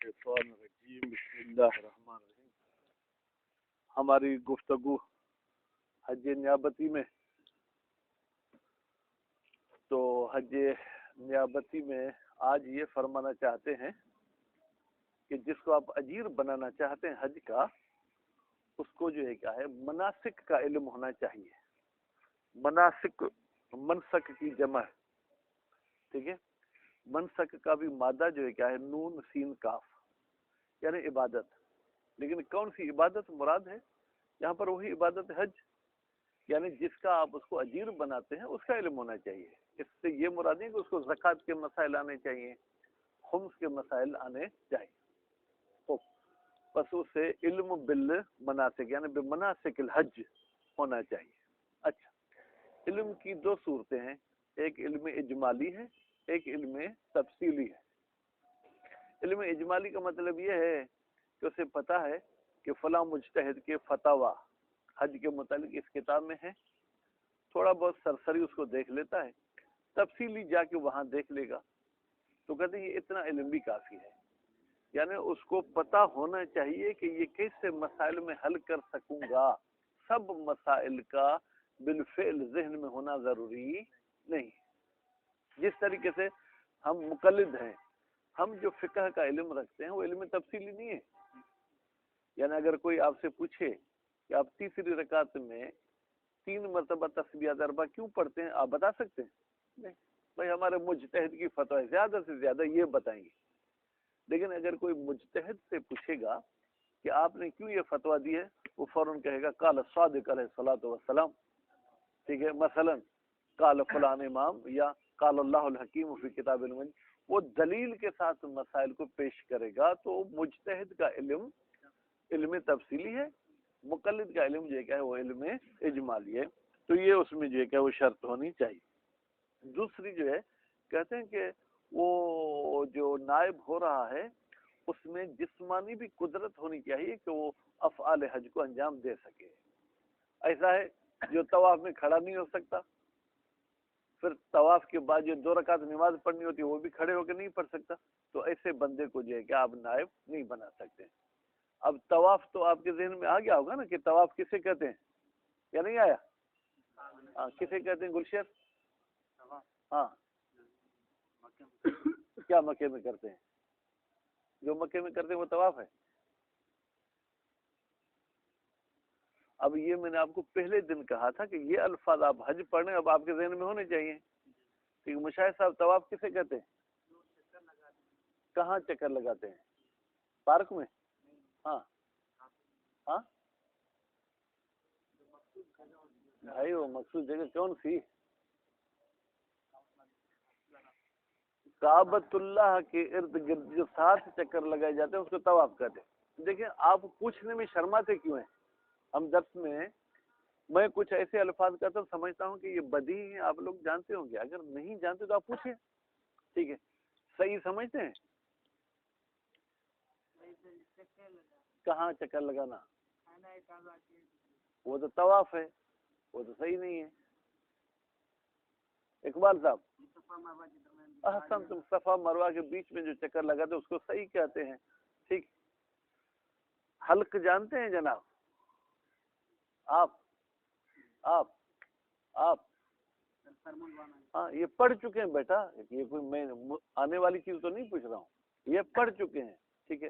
الشیطان الرجیم بسم اللہ الرحمن الرحیم. ہماری گفتگو حج نیابتی میں، تو حج نیابتی میں آج یہ فرمانا چاہتے ہیں کہ جس کو آپ اجیر بنانا چاہتے ہیں حج کا، اس کو جو ہے کیا ہے، مناسک کا علم ہونا چاہیے. مناسک منسک کی جمع ہے، ٹھیک ہے. منسک کا بھی مادہ جو ہے کیا ہے، نون سین کاف، یعنی عبادت. لیکن کون سی عبادت مراد ہے یہاں پر؟ وہی عبادت حج، یعنی جس کا آپ اس کو اجیر بناتے ہیں اس کا علم ہونا چاہیے. اس سے یہ مراد ہے کہ اس کو زکوٰۃ کے مسائل آنے چاہیے، خمس کے مسائل آنے چاہیے. تو بس اسے علم بالمناسک یعنی بمناسک الحج ہونا چاہیے. اچھا، علم کی دو صورتیں ہیں، ایک علم اجمالی ہے، ایک علم تفصیلی ہے. علم اجمالی کا مطلب یہ ہے کہ اسے پتا ہے کہ فلاں مجتہد کے فتاوی حج کے متعلق اس کتاب میں ہے، تھوڑا بہت سرسری اس کو دیکھ لیتا ہے، تفصیلی جا کے وہاں دیکھ لے گا. تو کہتے ہیں یہ اتنا علم بھی کافی ہے، یعنی اس کو پتا ہونا چاہیے کہ یہ کیسے مسائل میں حل کر سکوں گا. سب مسائل کا بالفعل ذہن میں ہونا ضروری نہیں. جس طریقے سے ہم مقلد ہیں، ہم جو فقہ کا علم رکھتے ہیں وہ علم تفصیلی نہیں ہے. یعنی اگر کوئی آپ سے پوچھے کہ آپ تیسری رکعت میں 3 مرتبہ تسبیحات اربع کیوں پڑھتے ہیں، آپ بتا سکتے ہیں؟ نہیں بھائی، ہمارے مجتہد کی فتویٰ ہے، زیادہ سے زیادہ یہ بتائیں گے. لیکن اگر کوئی مجتہد سے پوچھے گا کہ آپ نے کیوں یہ فتویٰ دی ہے، وہ فوراً کہے گا قال الصادق علیہ الصلوۃ والسلام. ٹھیک ہے، مثلا قال فلان امام یا قال اللہ الحکیم فی کتاب المجید، وہ دلیل کے ساتھ مسائل کو پیش کرے گا. تو مجتہد کا علم علم تفصیلی ہے، مقلد کا علم جو ہے کیا ہے وہ علم اجمالی ہے. تو یہ اس میں جو ہے کہ وہ شرط ہونی چاہیے. دوسری جو ہے، کہتے ہیں کہ وہ جو نائب ہو رہا ہے اس میں جسمانی بھی قدرت ہونی چاہیے کہ وہ افعال حج کو انجام دے سکے. ایسا ہے جو طواف میں کھڑا نہیں ہو سکتا، پھر طواف کے بعد جو 2 رکعت نماز پڑھنی ہوتی ہے وہ بھی کھڑے ہو کے نہیں پڑھ سکتا. تو ایسے بندے کو جو ہے کہ آپ نائب نہیں بنا سکتے. اب طواف تو آپ کے ذہن میں آ گیا ہوگا نا کہ طواف کسے کہتے ہیں، یا نہیں آیا؟ ہاں، کسے کہتے ہیں گلشیر؟ ہاں، کیا مکے میں کرتے ہیں؟ جو مکے میں کرتے ہیں وہ طواف ہے. اب یہ میں نے آپ کو پہلے دن کہا تھا کہ یہ الفاظ آپ حج پڑھنے اب آپ کے ذہن میں ہونے چاہیے. ٹھیک، مشاہد صاحب طواف کسے کہتے ہیں؟ کہاں چکر لگاتے ہیں؟ پارک میں؟ ہاں ہاں بھائی، وہ مخصوص جگہ کون سی؟ کعبۃ اللہ کے ارد گرد جو 7 چکر لگائے جاتے ہیں اس کو طواف کہتے ہیں. دیکھیں، آپ پوچھنے میں شرماتے کیوں ہیں؟ ہم درس میں کچھ ایسے الفاظ کہتا ہوں، سمجھتا ہوں کہ یہ بدیہی ہیں، آپ لوگ جانتے ہوں گے. اگر نہیں جانتے تو آپ پوچھیں. ٹھیک ہے، صحیح سمجھتے ہیں؟ کہاں چکر لگانا؟ وہ تو طواف ہے، وہ تو صحیح نہیں ہے. اقبال صاحب، احسن، تم صفا مروہ کے بیچ میں جو چکر لگاتے اس کو صحیح کہتے ہیں. ٹھیک، حلق جانتے ہیں جناب؟ آپ ہاں، یہ پڑھ چکے ہیں بیٹا، یہ کوئی میں آنے والی چیز تو نہیں پوچھ رہا ہوں، یہ پڑھ چکے ہیں. ٹھیک ہے،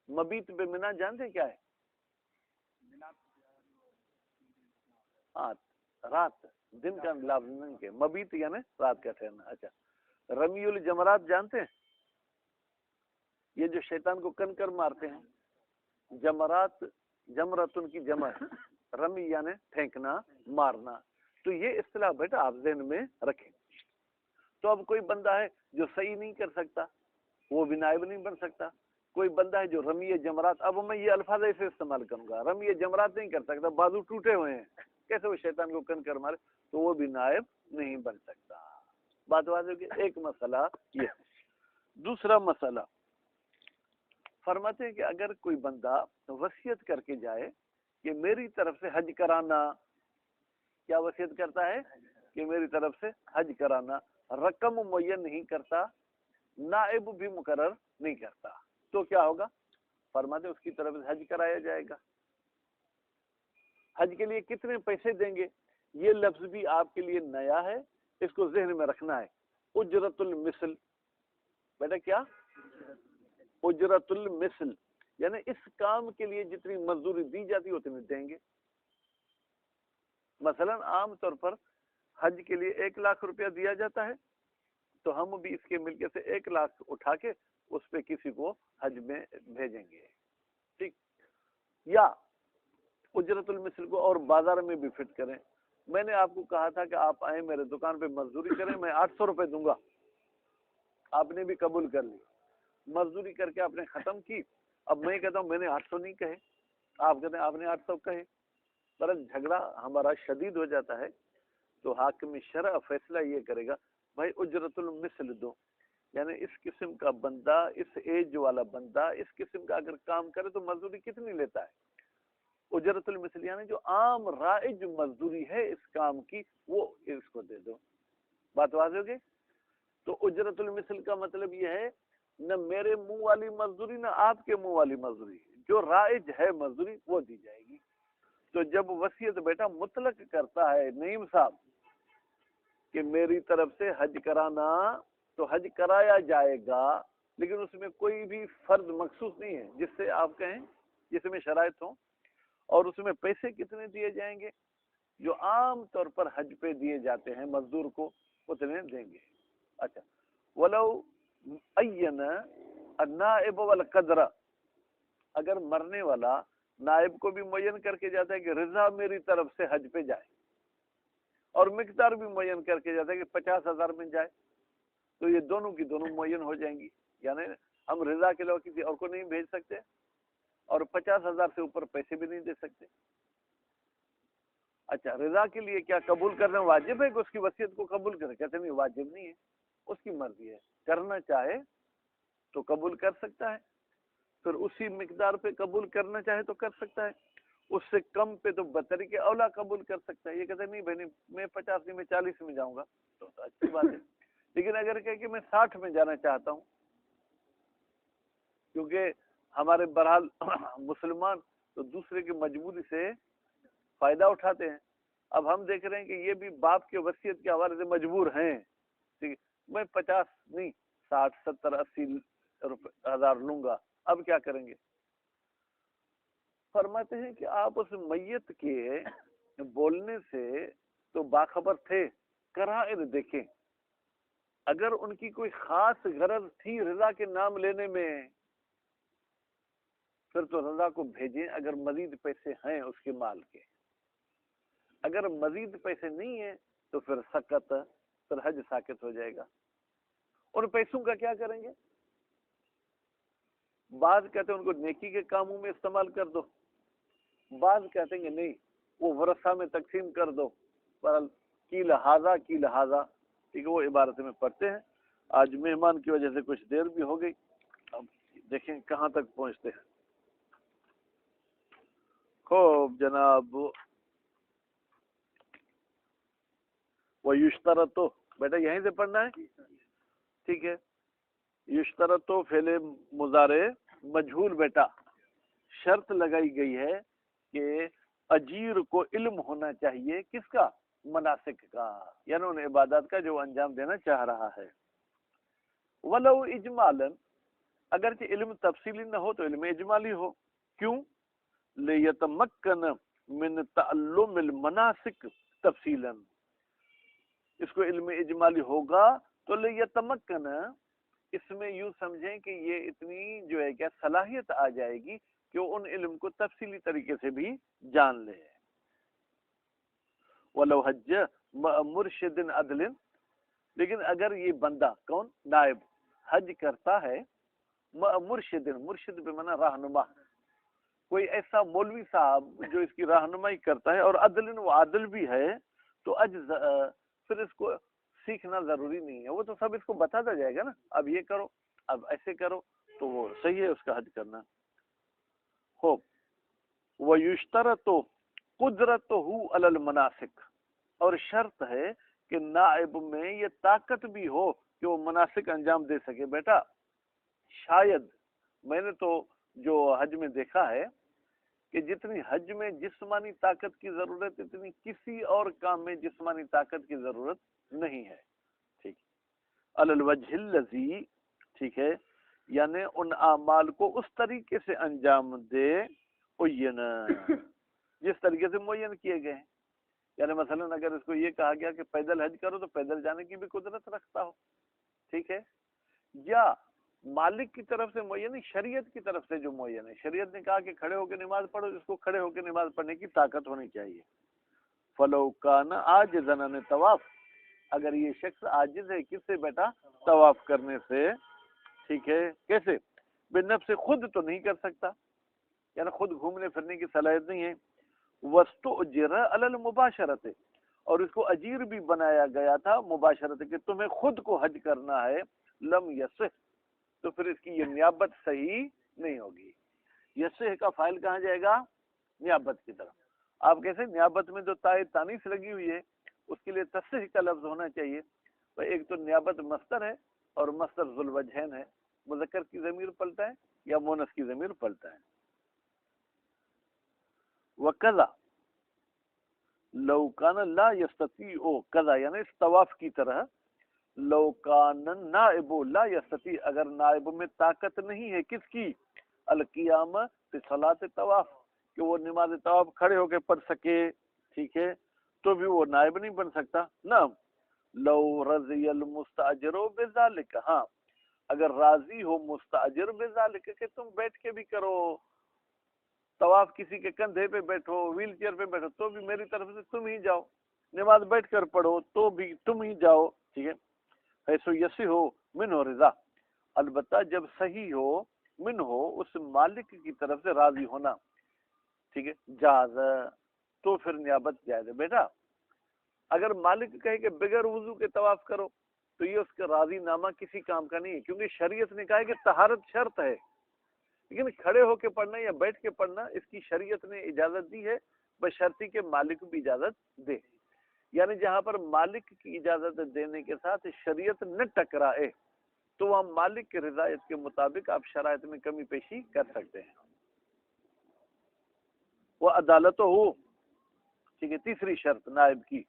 مبیت بمنا جانتے ہیں کیا ہے؟ ہاں، رات، دن کا لفظ نہیں کہ مبیت یعنی رات کا ٹھہرنا. اچھا، رمی الجمرات جانتے ہیں؟ یہ جو شیطان کو کن کر مارتے ہیں، جمرات جمرتن کی جمع ہے، رمی یعنی پھینکنا، مارنا. تو یہ اصطلاح بیٹا آپ ذہن میں رکھیں. تو اب کوئی بندہ ہے جو صحیح نہیں کر سکتا، وہ بھی نائب نہیں بن سکتا. کوئی بندہ ہے جو رمی جمرات، اب میں یہ الفاظ ایسے استعمال کروں گا، رمی جمرات نہیں کر سکتا، بازو ٹوٹے ہوئے ہیں، کیسے وہ شیطان کو کن کر مارے، تو وہ بھی نائب نہیں بن سکتا. بات واضح ہوگی. ایک مسئلہ یہ. دوسرا مسئلہ فرماتے ہیں کہ اگر کوئی بندہ وصیت کر کے جائے کہ میری طرف سے حج کرانا، کیا وصیت کرتا ہے کہ میری طرف سے حج کرانا، رقم معین نہیں کرتا، نائب بھی مقرر نہیں کرتا. تو کیا ہوگا؟ فرماتے اس کی طرف سے حج کرایا جائے گا. حج کے لیے کتنے پیسے دیں گے؟ یہ لفظ بھی آپ کے لیے نیا ہے، اس کو ذہن میں رکھنا ہے. اجرت المثل، بیٹا کیا؟ اجرت المثل، یعنی اس کام کے لیے جتنی مزدوری دی جاتی ہے اتنی دیں گے. مثلا عام طور پر حج کے لیے 1 لاکھ روپیہ دیا جاتا ہے، تو ہم بھی اس کے ملکے سے 1 لاکھ اٹھا کے اس پہ کسی کو حج میں بھیجیں گے. ٹھیک. یا اجرت المثل کو اور بازار میں بھی فٹ کریں. میں نے آپ کو کہا تھا کہ آپ آئیں میرے دکان پہ مزدوری کریں، میں 800 روپے دوں گا. آپ نے بھی قبول کر لی، مزدوری کر کے آپ نے ختم کی. اب میں کہتا ہوں میں نے 800 نہیں کہے، آپ کہتے ہیں آپ نے 800 کہے. پر جھگڑا ہمارا شدید ہو جاتا ہے، تو حاکم شرع فیصلہ یہ کرے گا بھائی اجرت المثل دو. یعنی اس قسم کا بندہ، اس ایج والا بندہ اس قسم کا اگر کام کرے تو مزدوری کتنی لیتا ہے؟ اجرت المثل یعنی جو عام رائج مزدوری ہے اس کام کی، وہ اس کو دے دو. بات واضح ہوگی؟ تو اجرت المثل کا مطلب یہ ہے نہ میرے منہ والی مزدوری نہ آپ کے منہ والی مزدوری، جو رائج ہے مزدوری وہ دی جائے گی. تو جب وصیت بیٹا مطلق کرتا ہے نعیم صاحب کہ میری طرف سے حج کرانا، تو حج کرایا جائے گا، لیکن اس میں کوئی بھی فرد مخصوص نہیں ہے جس سے آپ کہیں جس میں شرائط ہوں. اور اس میں پیسے کتنے دیے جائیں گے؟ جو عام طور پر حج پہ دیے جاتے ہیں مزدور کو اتنے دیں گے. اچھا، ولو عین النائب والقدر، اگر مرنے والا نائب کو بھی معین کر کے جاتا ہے کہ رضا میری طرف سے حج پہ جائے، اور مقدار بھی معین کر کے جاتا ہے کہ 50,000 میں جائے، تو یہ دونوں کی دونوں معین ہو جائیں گی. یعنی ہم رضا کے علاوہ کسی اور کو نہیں بھیج سکتے، اور 50,000 سے اوپر پیسے بھی نہیں دے سکتے. اچھا، رضا کے لیے کیا قبول کرنا واجب ہے کہ اس کی وصیت کو قبول کرے؟ کہتے نہیں، واجب نہیں ہے، اس کی مرضی ہے. کرنا چاہے تو قبول کر سکتا ہے، پھر اسی مقدار پہ قبول کرنا چاہے تو کر سکتا ہے، اس سے کم پہ تو بطریق اولا قبول کر سکتا ہے. یہ کہتے نہیں بھائی میں 50 نہیں، میں 40 میں جاؤں گا، تو اچھی بات ہے. لیکن اگر کہ میں 60 میں جانا چاہتا ہوں، کیونکہ ہمارے بہرحال مسلمان تو دوسرے کی مجبوری سے فائدہ اٹھاتے ہیں. اب ہم دیکھ رہے ہیں کہ یہ بھی باپ کے وصیت کے حوالے سے مجبور ہیں. ٹھیک، میں 50 نہیں 60 70 80 ہزار لوں گا. اب کیا کریں گے؟ فرماتے ہیں کہ آپ اس میت کے بولنے سے تو باخبر تھے، قرائن دیکھیں. اگر ان کی کوئی خاص غرض تھی رضا کے نام لینے میں، پھر تو رضا کو بھیجیں اگر مزید پیسے ہیں اس کے مال کے. اگر مزید پیسے نہیں ہیں تو پھر سکت، پھر حج ساکت ہو جائے گا. ان پیسوں کا کیا کریں گے؟ بعض کہتے ہیں ان کو نیکی کے کاموں میں استعمال کر دو، بعض کہتے ہیں کہ نہیں وہ ورثہ میں تقسیم کر دو. پر کی لہذا ٹھیک ہے، وہ عبارت میں پڑھتے ہیں. آج مہمان کی وجہ سے کچھ دیر بھی ہو گئی، اب دیکھیں کہاں تک پہنچتے ہیں. خوب جناب. وہ یشترط تو بیٹا یہیں سے پڑھنا ہے، ٹھیک ہے. یشترط تو فعل مضارع مجہول بیٹا، شرط لگائی گئی ہے کہ اجیر کو علم ہونا چاہیے کس کا؟ مناسک کا، یعنی ان عبادات کا جو انجام دینا چاہ رہا ہے. ولو اجمالا، اگرچہ علم تفصیلی نہ ہو تو علم اجمالی ہو. کیوں؟ لیتمکن من تعلم المناسک تفصیلا. اس کو علم اجمالی ہوگا تو لیتمکن، اس میں یوں سمجھیں کہ یہ اتنی جو ہے کیا صلاحیت آ جائے گی کہ وہ ان علم کو تفصیلی طریقے سے بھی جان لے. ولو حج مرشد عدل، لیکن اگر یہ بندہ کون؟ نائب حج کرتا ہے مرشد، مرشد بے معنی رہنما، کوئی ایسا مولوی صاحب جو اس کی رہنمائی کرتا ہے، اور عدل وہ عادل بھی ہے، تو پھر اس کو سیکھنا ضروری نہیں ہے، وہ تو سب اس کو بتاتا جائے گا نا، اب یہ کرو، اب ایسے کرو، تو وہ صحیح ہے اس کا حج کرنا. خوب. وَيُشْتَرَطُ قُدْرَتُهُ عَلَى الْمَنَاسِكِ، اور شرط ہے کہ نائب میں یہ طاقت بھی ہو کہ وہ مناسک انجام دے سکے. بیٹا شاید میں نے تو جو حج میں دیکھا ہے کہ جتنی حج میں جسمانی طاقت کی ضرورت اتنی کسی اور کام میں جسمانی طاقت کی ضرورت نہیں ہے. ٹھیک علی الوجہ الذی، ٹھیک ہے، یعنی ان اعمال کو اس طریقے سے انجام دے جس طریقے سے معین کیے گئے ہیں. یعنی مثلا اگر اس کو یہ کہا گیا کہ پیدل حج کرو تو پیدل جانے کی بھی قدرت رکھتا ہو، ٹھیک ہے، یا مالک کی طرف سے معین ہے، شریعت کی طرف سے جو معین ہے. شریعت نے کہا کہ کھڑے ہو کے نماز پڑھو، اس کو کھڑے ہو کے نماز پڑھنے کی طاقت ہونی چاہیے. فلو کان عاجزا عن طواف، اگر یہ شخص عاجز ہے کس سے بیٹا؟ طواف کرنے سے. ٹھیک ہے، کیسے؟ بالنفس سے خود تو نہیں کر سکتا، یعنی خود گھومنے پھرنے کی صلاحیت نہیں ہے. واستؤجر علی المباشرۃ، اور اس کو اجیر بھی بنایا گیا تھا مباشرت کہ تمہیں خود کو حج کرنا ہے. لم یصح، تو پھر اس کی یہ نیابت صحیح نہیں ہوگی. یصح کا فاعل کہاں جائے گا؟ نیابت کی طرف. آپ کیسے نیابت میں جو تائے تانیث لگی ہوئی ہے اس کے لیے تصحیح کا لفظ ہونا چاہیے. تو ایک تو نیابت مصدر ہے اور مصدر ذو الوجہین ہے، مذکر کی ضمیر پلتا ہے یا مونث کی ضمیر پلتا ہے. وکذا لو کان لا یستطیع، کذا یعنی اس طواف کی طرح، لو کان النائب لا یستطیع، اگر نائب میں طاقت نہیں ہے کس کی؟ القیام فی صلاۃ طواف، کہ وہ نماز طواف کھڑے ہو کے پڑھ سکے، ٹھیک ہے، تو بھی وہ نائب نہیں بن سکتا. نعم لو رضی المستاجر بذالک، ہاں اگر راضی ہو مستاجر بذالک کہ تم بیٹھ کے بھی کرو طواف، کسی کے کندھے پہ بیٹھو، ویل چیئر پہ بیٹھو، تو بھی میری طرف سے تم ہی جاؤ. نماز بیٹھ کر پڑھو تو بھی تم ہی جاؤ. ٹھیک ہے، ایسو یسی ہو من ہو رضا، البتہ جب صحیح ہو من ہو اس مالک کی طرف سے راضی ہونا. ٹھیک ہے، جاز، تو پھر نیابت جائز ہے. بیٹا اگر مالک کہے کہ بغیر وضو کے طواف کرو تو یہ اس کا راضی نامہ کسی کام کا نہیں ہے، کیونکہ شریعت نے کہا ہے کہ طہارت شرط ہے. لیکن کھڑے ہو کے پڑھنا یا بیٹھ کے پڑھنا اس کی شریعت نے اجازت دی ہے، بشرطی کہ مالک بھی اجازت دے. یعنی جہاں پر مالک کی اجازت دینے کے ساتھ شریعت نہ ٹکرائے تو وہاں مالک کی رضایت کے مطابق آپ شرائط میں کمی پیشی کر سکتے ہیں. وہ عدالت ہو، ٹھیک ہے، تیسری شرط نائب کی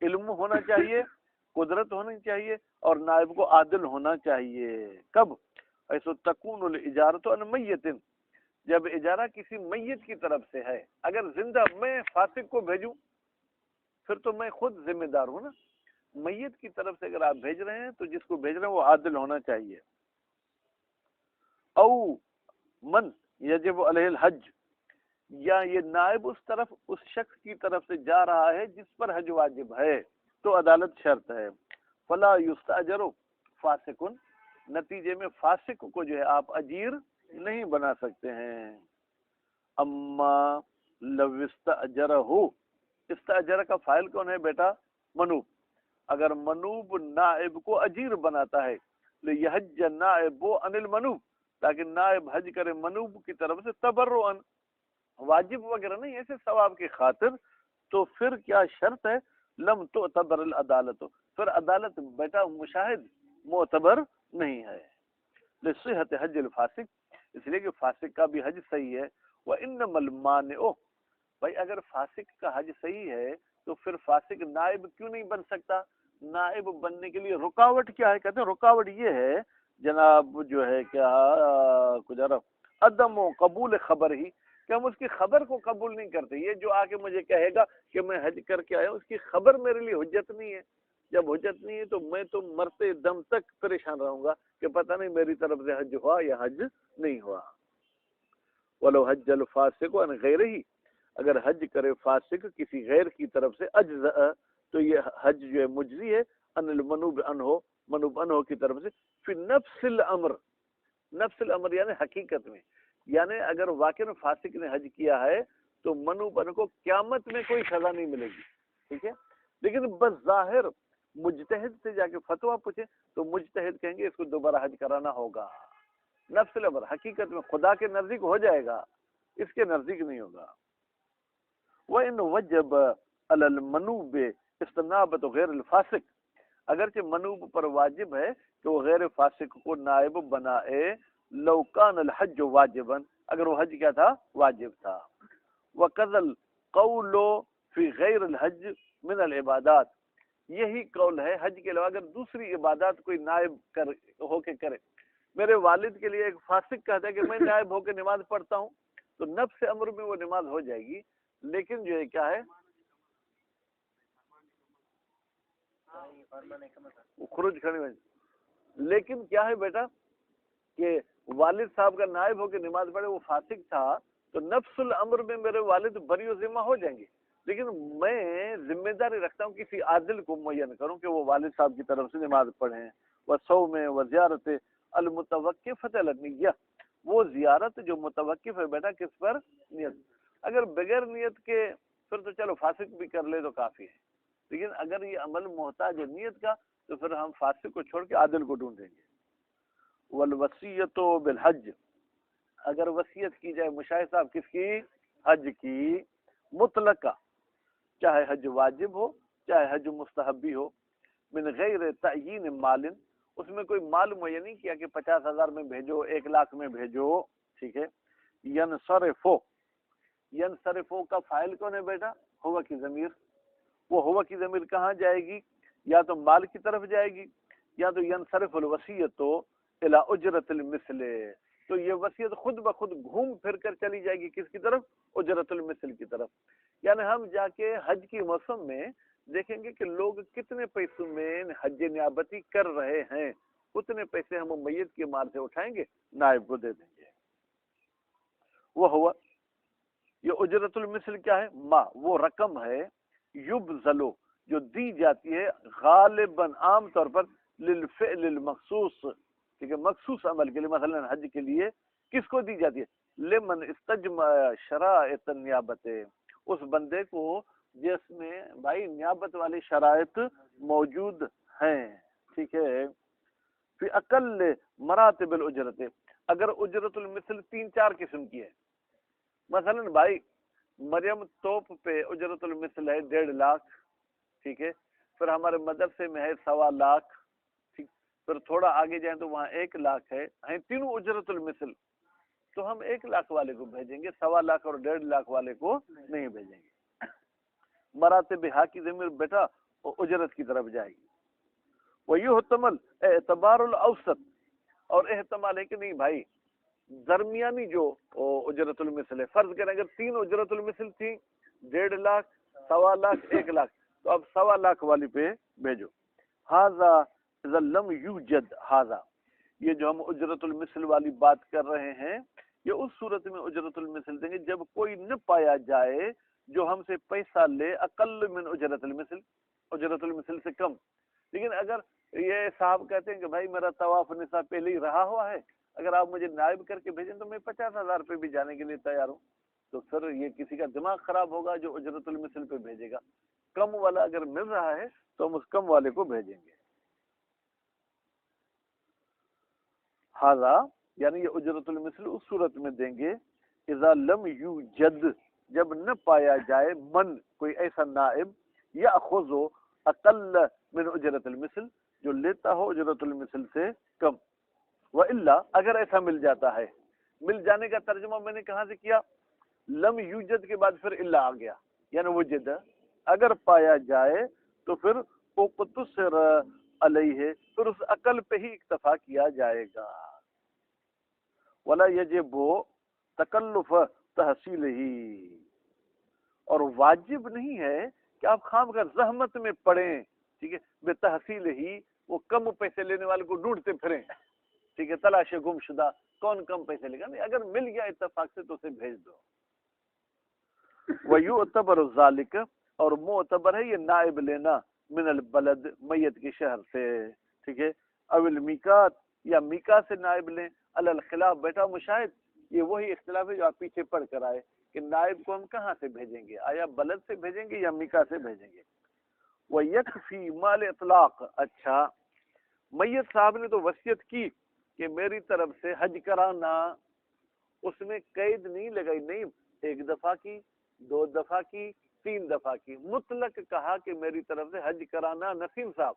علم ہونا چاہیے، قدرت ہونی چاہیے، اور نائب کو عادل ہونا چاہیے. کب؟ ایسو تکون الاجارۃ عن میت، جب اجارہ کسی میت کی طرف سے ہے. اگر زندہ میں فاسق کو بھیجوں پھر تو میں خود ذمہ دار ہوں نا. میت کی طرف سے اگر آپ بھیج رہے ہیں تو جس کو بھیج رہے ہیں وہ عادل ہونا چاہیے. او من یجب علیہ الحج، یا یہ نائب اس طرف اس شخص کی طرف سے جا رہا ہے جس پر حج واجب ہے تو عدالت شرط ہے. فلا یستاجر فاسق، نتیجے میں فاسق کو جو ہے آپ اجیر نہیں بنا سکتے ہیں. اما لو استاجرہ، استاجر کا فاعل کون ہے بیٹا؟ منوب. اگر منوب نائب کو اجیر بناتا ہے لیحج نائب عن المنوب، تاکہ نائب حج کرے منوب کی طرف سے تبرعا، واجب وغیرہ نہیں، ایسے ثواب کی خاطر، تو پھر کیا شرط ہے؟ لم تعتبر العدالت، پھر عدالت بیٹا مشاہد معتبر نہیں ہے. لصحت حج الفاسق، اس لیے کہ فاسق کا بھی حج صحیح ہے. وانما المانع، بھائی اگر فاسق کا حج صحیح ہے تو پھر فاسق نائب کیوں نہیں بن سکتا؟ نائب بننے کے لیے رکاوٹ کیا ہے؟ کہتے ہیں رکاوٹ یہ ہے جناب جو ہے کیا گزارا عدم و قبول خبر ہی، کہ ہم اس کی خبر کو قبول نہیں کرتے. یہ جو آ کے مجھے کہے گا کہ میں حج کر کے آیا ہوں، اس کی خبر میرے لیے حجت نہیں ہے. جب حجت نہیں ہے تو میں تو مرتے دم تک پریشان رہوں گا کہ پتہ نہیں میری طرف سے حج ہوا یا حج نہیں ہوا. ولو حج الفاسق عن غیرہ، اگر حج کرے فاسق کسی غیر کی طرف سے، اجزاء، تو یہ حج جو ہے مجزی ہے، ان المنوب عنہ، منوب عنہ کی طرف سے، فی نفس الامر، نفس الامر یعنی حقیقت میں، یعنی اگر واقع میں فاسق نے حج کیا ہے تو منوب عنہ کو قیامت میں کوئی سزا نہیں ملے گی. ٹھیک ہے، لیکن بظاہر مجتہد سے جا کے فتویٰ پوچھے تو مجتہد کہیں گے اس کو دوبارہ حج کرانا ہوگا. نفس الامر حقیقت میں خدا کے نزدیک ہو جائے گا، اس کے نزدیک نہیں ہوگا. وَإِنْ وَجَبَ عَلَى الْمَنُوبِ اسْتِنَابَةُ غَيْرِ الْفَاسِقِ، اگرچہ منوب پر واجب ہے کہ وہ غیر فاسق کو نائب بنائے، لو کان الحج واجبا، اگر وہ حج کیا تھا؟ واجب تھا. وقذ القول فی غیر الحج من العبادات، یہی قول ہے حج کے علاوہ اگر دوسری عبادات کوئی نائب ہو کے کرے. میرے والد کے لیے ایک فاسق کہتا ہے کہ میں نائب ہو کے نماز پڑھتا ہوں، تو نفس امر میں وہ نماز ہو جائے گی، لیکن جو ہے کیا ہے خروج کھڑی ہوئی. لیکن کیا ہے بیٹا کہ والد صاحب کا نائب ہو کے نماز پڑھے، وہ فاسق تھا، تو نفس الامر میں میرے والد بری و ذمہ ہو جائیں گے، لیکن میں ذمہ داری رکھتا ہوں کسی عادل کو معین کروں کہ وہ والد صاحب کی طرف سے نماز پڑھیں. وصوم وزیارت المتوقفۃ علی النیہ، وہ زیارت جو متوقف ہے بیٹا کس پر؟ نیت. اگر بغیر نیت کے پھر تو چلو فاسق بھی کر لے تو کافی ہے، لیکن اگر یہ عمل محتاج ہے نیت کا تو پھر ہم فاسق کو چھوڑ کے عادل کو ڈھونڈیں گے. والوصیۃ بالحج، اگر وصیت کی جائے مشاہد صاحب کس کی؟ حج کی. مطلقہ، چاہے حج واجب ہو چاہے حج مستحبی ہو. من غیر تعیین مال، اس میں کوئی مال معین نہیں کیا کہ 50,000 میں بھیجو 1,00,000 میں بھیجو. ٹھیک ہے. ینصرفو، ینصرفو کا فاعل کون ہے بیٹا؟ ہوا کی ضمیر. وہ ہوا کی ضمیر کہاں جائے گی؟ یا تو مال کی طرف جائے گی، یا تو ینصرف الوصیۃ الی اجرت المثل، تو یہ وصیت خود بخود گھوم پھر کر چلی جائے گی کس کی طرف؟ اجرت المثل کی طرف. یعنی ہم جا کے حج کی موسم میں دیکھیں گے کہ لوگ کتنے پیسوں میں حج نیابتی کر رہے ہیں، اتنے پیسے ہم میت کے مال سے اٹھائیں گے، نائب کو دے دیں گے. وہ ہوا یہ اجرت المثل کیا ہے؟ ما، وہ رقم ہے یبذلو، جو دی جاتی ہے غالباً عام طور پر للفعل المخصوص، ٹھیک ہے، مخصوص عمل کے لیے. مثلا حج کے لیے کس کو دی جاتی ہے؟ لمن استجمع شرائط النیابت، اس بندے کو جس میں بھائی نیابت والی شرائط موجود ہیں. ٹھیک ہے. فی اقل مراتب الاجرت، اگر اجرت المثل 3-4 قسم کی ہے، مثلا بھائی مریم توپ پہ اجرت المثل ہے 1.5 لاکھ، ٹھیک ہے. پھر ہمارے مدرسے میں ہے 1.25 لاکھ، ٹھیک. پھر تھوڑا آگے جائیں تو وہاں 1 لاکھ ہے، ہیں تینوں اجرت المثل. تو ہم 1 لاکھ والے کو بھیجیں گے، 1.25 لاکھ اور 1.5 لاکھ والے کو نہیں بھیجیں گے. مراتب ہا کی ضمیر بیٹا اجرت کی طرف جائے گی. ویحتمل اعتبار الاوسط، اور احتمال ہے کہ نہیں بھائی درمیانی جو اجرت المثل ہے، فرض کریں اگر 3 اجرت المثل تھی، 1.5 لاکھ 1.25 لاکھ 1 لاکھ، تو اب 1.25 لاکھ والی پہ بھیجو. ہاذا اذا لم یوجد، ہاذا یہ جو ہم اجرت المثل والی بات کر رہے ہیں، یہ اس صورت میں اجرت المثل دیں گے جب کوئی نہ پایا جائے جو ہم سے پیسہ لے اقل من اجرت المثل، اجرت المثل سے کم. لیکن اگر یہ صاحب کہتے ہیں کہ بھائی میرا طواف نصاب پہلے ہی رہا ہوا ہے، اگر آپ مجھے نائب کر کے بھیجیں تو میں 50,000 پہ بھی جانے کے لیے تیار ہوں، تو پھر یہ کسی کا دماغ خراب ہوگا جو اجرت المثل پہ بھیجے گا. کم والا اگر مل رہا ہے تو ہم اس کم والے کو بھیجیں گے. ہاذا یعنی یہ اجرت المثل اس صورت میں دیں گے اذا لم یوجد، جب نہ پایا جائے من کوئی ایسا نائب یاخذ اقل من اجرت المثل، جو لیتا ہو اجرت المثل سے کم. والا اگر ایسا مل جاتا ہے، مل جانے کا ترجمہ میں نے کہاں سے کیا؟ لم یوجد کے بعد پھر الا آ گیا، یعنی وجد، اگر پایا جائے تو پھر اقتصر علیہ، پھر اس عقل پہ ہی اکتفا کیا جائے گا. ولا یجب تکلف تحصیل ہی، اور واجب نہیں ہے کہ آپ خام کا زحمت میں پڑیں، ٹھیک ہے، بے تحصیل ہی، وہ کم پیسے لینے والے کو ڈھونڈتے پھریں، ٹھیک ہے، تلاش گم شدہ کون کم پیسے لے گا. نہیں، اگر مل گیا اتفاق سے تو اسے بھیج دو. وَيُعْتَبَرُ ذَلِكَ، اور معتبر ہے یہ نائب لینا من البلد، میت کے شہر سے، ٹھیک ہے. او المیقات، یا میقات سے نائب لیں. علی الخلاف بیٹا مشاہد، یہ وہی اختلاف ہے جو آپ پیچھے پڑھ کر آئے کہ نائب کو ہم کہاں سے بھیجیں گے، آیا بلد سے بھیجیں گے یا میقات سے بھیجیں گے. وَيَكْفِي مال اطلاق، اچھا میت صاحب نے تو وصیت کی کہ میری طرف سے حج کرانا، اس میں قید نہیں لگائی، نہیں 1 دفعہ کی 2 دفعہ کی 3 دفعہ کی، مطلق کہا کہ میری طرف سے حج کرانا نسیم صاحب.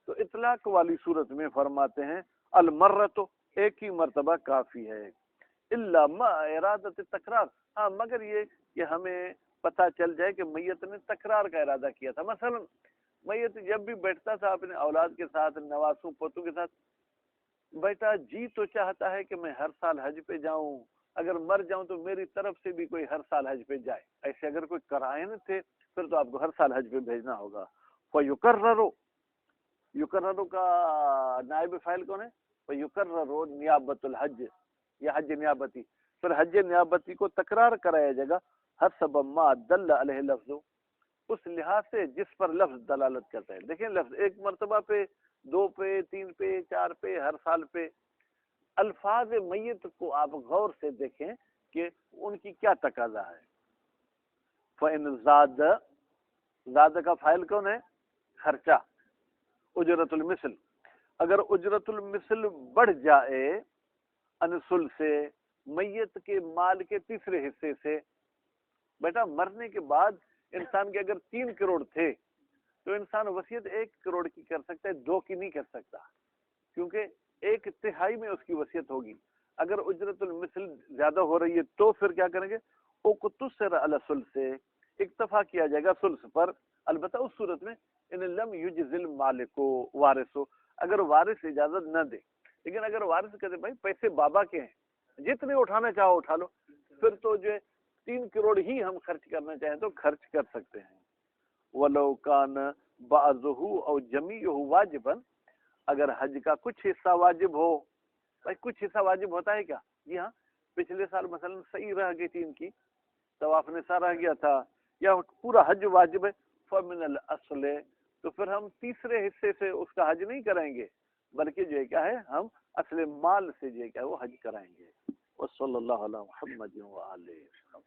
تو اطلاق والی صورت میں فرماتے ہیں المرۃ، ایک ہی مرتبہ کافی ہے. الا ما ارادت تکرار، ہاں مگر یہ کہ ہمیں پتہ چل جائے کہ میت نے تکرار کا ارادہ کیا تھا. مثلا میت جب بھی بیٹھتا تھا اپنے اولاد کے ساتھ، نواسوں پوتوں کے ساتھ، بیٹا جی تو چاہتا ہے کہ میں ہر سال حج پہ جاؤں، اگر مر جاؤں تو میری طرف سے بھی کوئی ہر سال حج پہ جائے. ایسے اگر کوئی کرائن تھے پھر تو آپ کو ہر سال حج پہ بھیجنا ہوگا. فیقررو، یقررو کا نائب فاعل کون ہے؟ فیقررو نیابت الحج، یا حج نیابتی. پھر حج نیابتی کو تکرار کرایا جائے گا حسب ما دل علیہ لفظ، اس لحاظ سے جس پر لفظ دلالت کرتا ہے. دیکھیں لفظ ایک مرتبہ پہ، 2 پہ، 3 پہ، 4 پہ، ہر سال پہ. الفاظ میت کو آپ غور سے دیکھیں کہ ان کی کیا تقاضا ہے. فَإِنْ زَادَ، زاد کا فاعل کون ہے؟ خرچہ. اجرت المثل، اگر اجرت المثل بڑھ جائے انسل سے، میت کے مال کے تیسرے حصے سے. بیٹا مرنے کے بعد انسان کے اگر 3 کروڑ تھے تو انسان وصیت 1 کروڑ کی کر سکتا ہے، 2 کی نہیں کر سکتا، کیونکہ 1/3 میں اس کی وصیت ہوگی. اگر اجرت المثل زیادہ ہو رہی ہے تو پھر کیا کریں گے؟ اقتصر علی الثلث، اکتفا کیا جائے گا ثلث پر. البتہ اس صورت میں ان لم یجزل مالک وارث، اگر وارث اجازت نہ دے. لیکن اگر وارث کہتے بھائی پیسے بابا کے ہیں، جتنے اٹھانا چاہو اٹھا لو، پھر تو جو 3 کروڑ ہی ہم خرچ کرنا چاہیں تو خرچ کر سکتے ہیں. وَلَوْ كَانَ بَعْضُهُ أَوْ جَمِيعُهُ وَاجِبًا، اگر حج کا کچھ حصہ واجب ہو. بھائی کچھ حصہ واجب ہوتا ہے کیا؟ جی ہاں، پچھلے سال مثلا صحیح رہ گئی تھی ان کی، طواف نساء رہ گیا تھا، یا پورا حج واجب ہے، فَمِنَ الْأَصْلِ، تو پھر ہم تیسرے حصے سے اس کا حج نہیں کرائیں گے، بلکہ جو ہے کیا ہے، ہم اصل مال سے جو ہے کیا وہ حج کرائیں گے. وصلی اللہ علی محمد وآلہ وسلم.